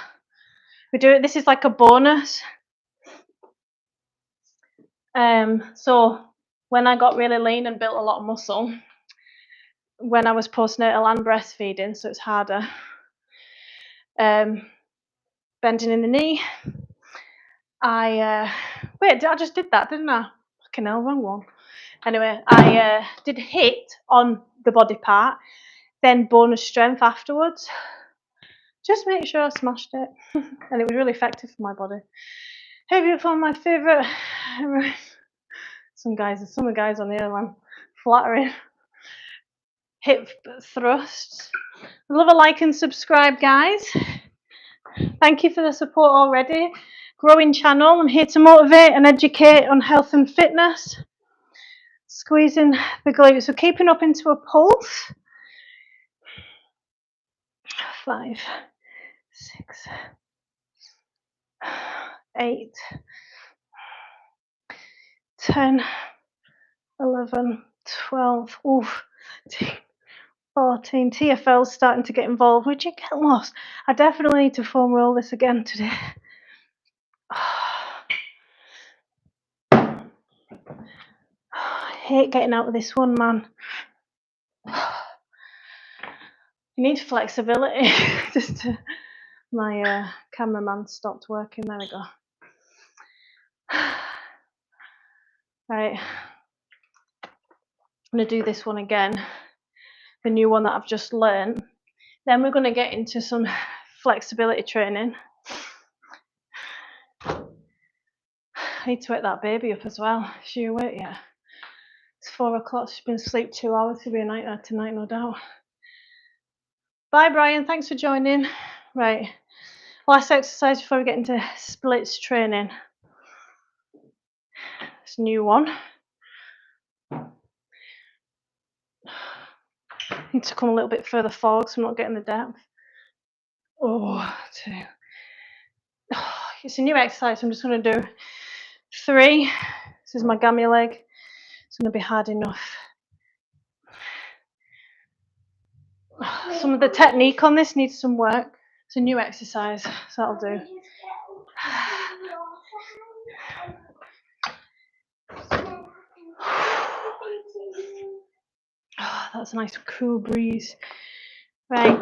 we do it. This is like a bonus. So when I got really lean and built a lot of muscle, when I was postnatal and breastfeeding, so it's harder, bending in the knee. I just did that, didn't I? Fucking hell, wrong one. Anyway, I did HIIT on the body part, then bonus strength afterwards. Just make sure I smashed it, and it was really effective for my body. Hey, beautiful, my favourite. Some of the guys on here, man, flattering. Hip thrusts. Love a like and subscribe, guys. Thank you for the support already. Growing channel. I'm here to motivate and educate on health and fitness. Squeezing the glutes. So keeping up into a pulse. 5, 6, 8, 10, 11, 12, 14. TFL's starting to get involved. Would you get lost? I definitely need to foam roll this again today. I hate getting out of this one, man. You need flexibility. My cameraman stopped working. There we go. Right. I'm going to do this one again, the new one that I've just learned. Then we're going to get into some flexibility training. I need to wake that baby up as well. Is she awake yet? It's 4 o'clock. She's been asleep 2 hours. She'll be a nightmare tonight, no doubt. Bye, Brian. Thanks for joining. Right. Last exercise before we get into splits training. It's a new one. Need to come a little bit further forward so I'm not getting the depth. It's a new exercise. I'm just going to do 3. This is my gammy leg. It's going to be hard enough. Some of the technique on this needs some work. It's a new exercise, so that'll do. Oh, that's a nice cool breeze. Right.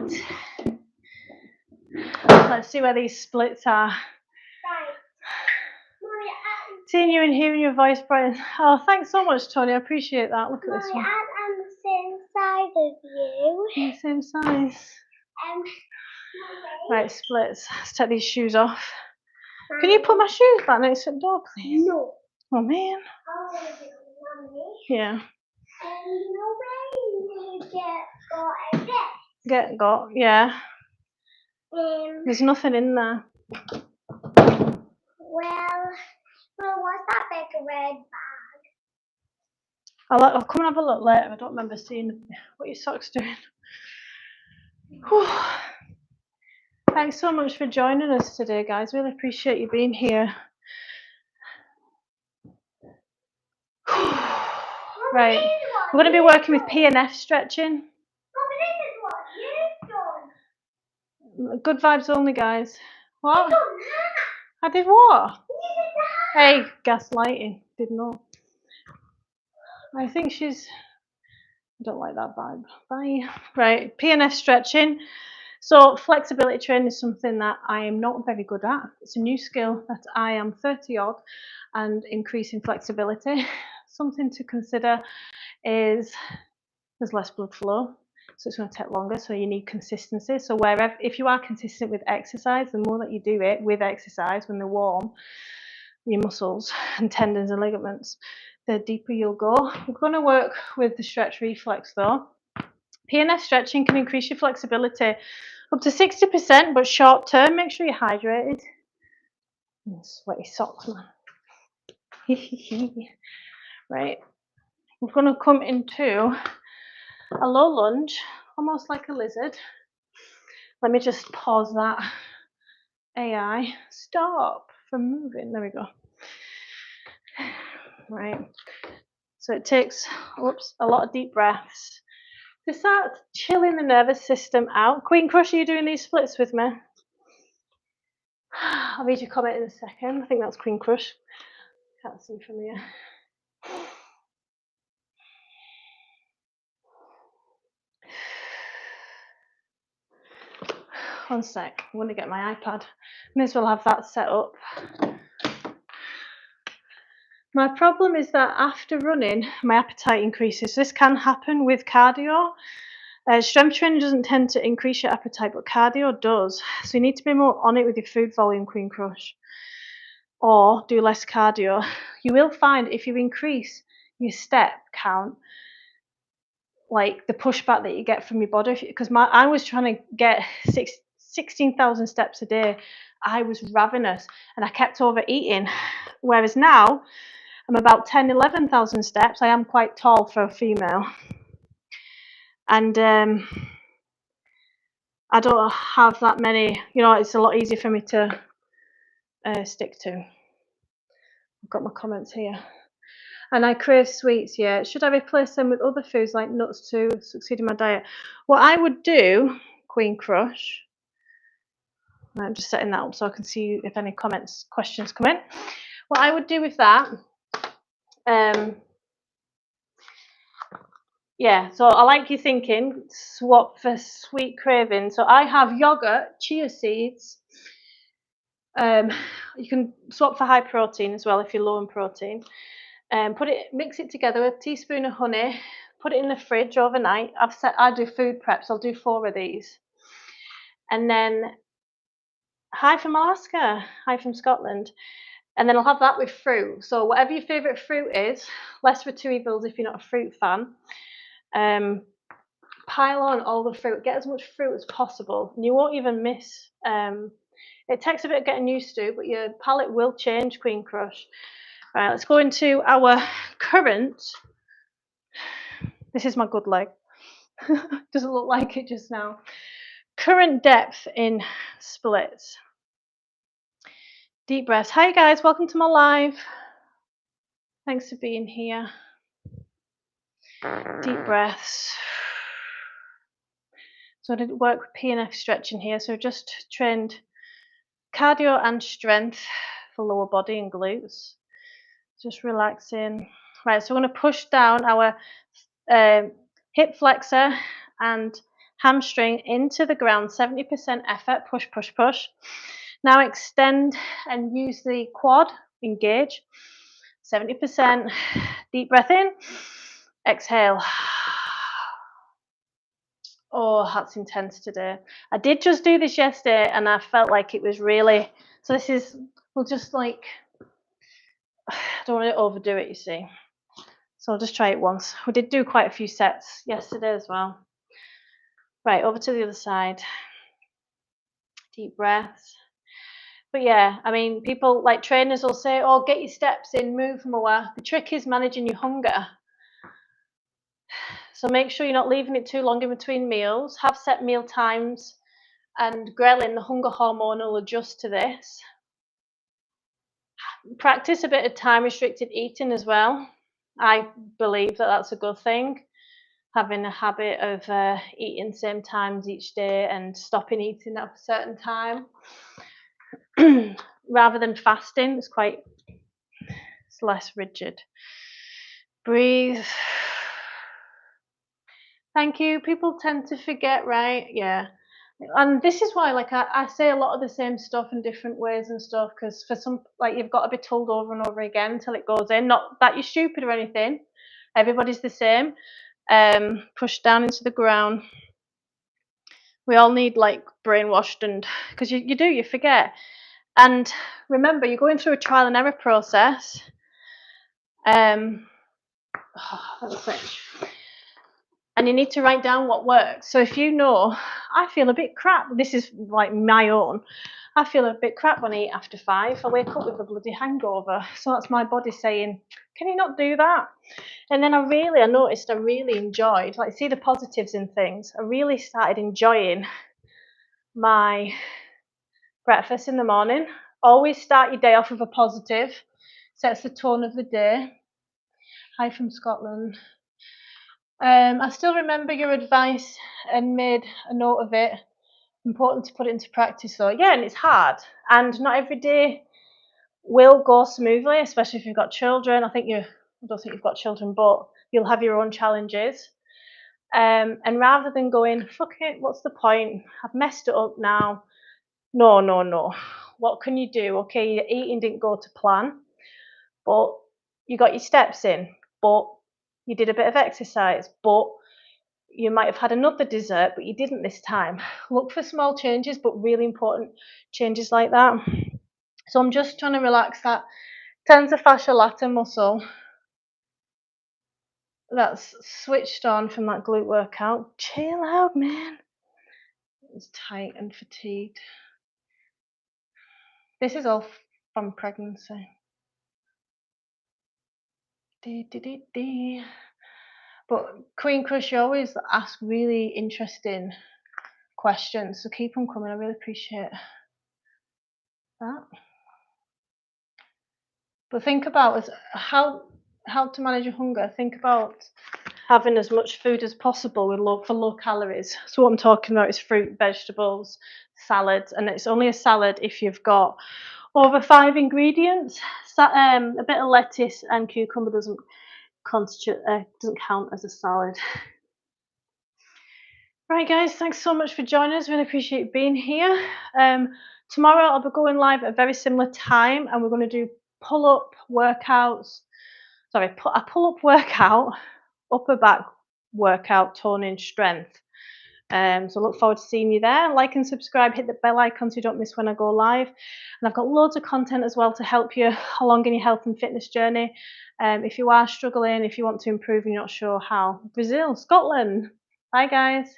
Let's see where these splits are. Seeing you and hearing your voice, Brian. Oh, thanks so much, Tony. I appreciate that. Look at this one. I'm the same size as you. You're the same size. Right, splits. Let's take these shoes off. Can you put my shoes back next to the door, please? No. Oh, man. Yeah. No way you get this. Got, yeah. There's nothing in there. Well, what's that big red bag? I'll come and have a look later. I don't remember seeing what your socks doing. Thanks so much for joining us today, guys. Really appreciate you being here. Right, we're going to be working with PNF stretching. Good vibes only, guys. What? I did what? Hey, gaslighting. Did not. I think she's... I don't like that vibe. Bye. Right, PNF stretching. So flexibility training is something that I am not very good at. It's a new skill that I am 30 odd and increasing flexibility. Something to consider is there's less blood flow, so it's going to take longer, so you need consistency. So if you are consistent with exercise, the more that you do it with exercise when they're warm, your muscles and tendons and ligaments, the deeper you'll go. We're going to work with the stretch reflex though. PNF stretching can increase your flexibility up to 60%, but short term, make sure you're hydrated. Sweaty socks, man. Right, we're going to come into a low lunge, almost like a lizard. Let me just pause that. AI, stop from moving. There we go. Right, so it takes a lot of deep breaths to start chilling the nervous system out. Queen Crush, are you doing these splits with me? I'll read your comment in a second. I think that's Queen Crush. Can't see from here. One sec, I'm going to get my iPad. May as well have that set up. My problem is that after running, my appetite increases. So this can happen with cardio. Strength training doesn't tend to increase your appetite, but cardio does. So you need to be more on it with your food volume, Queen Crush. Or do less cardio. You will find if you increase your step count, like the pushback that you get from your body, because I was trying to get 16,000 steps a day. I was ravenous and I kept overeating. Whereas now I'm about 10, 11,000 steps. I am quite tall for a female. And I don't have that many, it's a lot easier for me to stick to. I've got my comments here. And I crave sweets, yeah. Should I replace them with other foods like nuts to succeed in my diet? What I would do, Queen Crush, I'm just setting that up so I can see if any questions come in. What I would do with that, yeah, so I like you thinking, swap for sweet craving. So I have yogurt, chia seeds. You can swap for high protein as well if you're low in protein. Mix it together with a teaspoon of honey, put it in the fridge overnight. I do food preps, I'll do 4 of these. And then hi from Alaska, hi from Scotland. And then I'll have that with fruit. So whatever your favourite fruit is, less for 2 evils if you're not a fruit fan. Pile on all the fruit, get as much fruit as possible. And you won't even miss. It takes a bit of getting used to, but your palate will change, Queen Crush. Right, let's go into our current. This is my good leg. Doesn't look like it just now. Current depth in splits. Deep breaths. Hi guys, welcome to my live. Thanks for being here. Deep breaths. So I did work with PNF stretching here. So just trained cardio and strength for lower body and glutes. Just relaxing. Right, so we're going to push down our hip flexor and hamstring into the ground. 70% effort. Push, push, push. Now extend and use the quad. Engage. 70%. Deep breath in. Exhale. Oh, that's intense today. I did just do this yesterday and I felt like it was really, so this is, we'll just like, I don't want to overdo it, you see. So I'll just try it once. We did do quite a few sets yesterday as well. Right, over to the other side. Deep breaths. But yeah, I mean, people like trainers will say, oh, get your steps in, move more. The trick is managing your hunger. So make sure you're not leaving it too long in between meals. Have set meal times and ghrelin, the hunger hormone, will adjust to this. Practice a bit of time-restricted eating as well. I believe that that's a good thing. Having a habit of eating same times each day and stopping eating at a certain time rather than fasting. It's less rigid. Breathe. Thank you. People tend to forget, right? Yeah. And this is why, like, I say a lot of the same stuff in different ways and stuff, because for some, like, you've got to be told over and over again until it goes in. Not that you're stupid or anything. Everybody's the same. Push down into the ground. We all need, like, brainwashed, and because you forget. And remember, you're going through a trial and error process. And you need to write down what works. So if you know, I feel a bit crap, this is like my own, I feel a bit crap when I eat after 5. I wake up with a bloody hangover. So that's my body saying, can you not do that? And then I noticed I really enjoyed, like, see the positives in things. I really started enjoying my breakfast in the morning. Always start your day off with a positive. Sets the tone of the day. Hi from Scotland. I still remember your advice and made a note of it. Important to put it into practice though. Yeah, and it's hard. And not every day will go smoothly, especially if you've got children. I don't think you've got children, but you'll have your own challenges. And rather than going, fuck it, what's the point? I've messed it up now. No. What can you do? Okay, your eating didn't go to plan, but you got your steps in, but you did a bit of exercise, but you might have had another dessert, but you didn't this time. Look for small changes, but really important changes like that. So I'm just trying to relax that tensor fascia lata muscle that's switched on from that glute workout. Chill out, man. It's tight and fatigued. This is all from pregnancy. But Queen Crush, you always ask really interesting questions, so keep them coming. I really appreciate that. But think about how to manage your hunger. Think about having as much food as possible for low calories. So what I'm talking about is fruit, vegetables, salads, and it's only a salad if you've got over 5 ingredients. A bit of lettuce and cucumber doesn't count as a salad. Right, guys, thanks so much for joining us. Really appreciate being here. Tomorrow I'll be going live at a very similar time, and we're going to do pull-up workouts. Sorry, a pull-up workout, upper back workout, toning, strength. So look forward to seeing you there. Like and subscribe, hit the bell icon so you don't miss when I go live. And I've got loads of content as well to help you along in your health and fitness journey. If you are struggling, if you want to improve and you're not sure how, Brazil, Scotland. Bye, guys.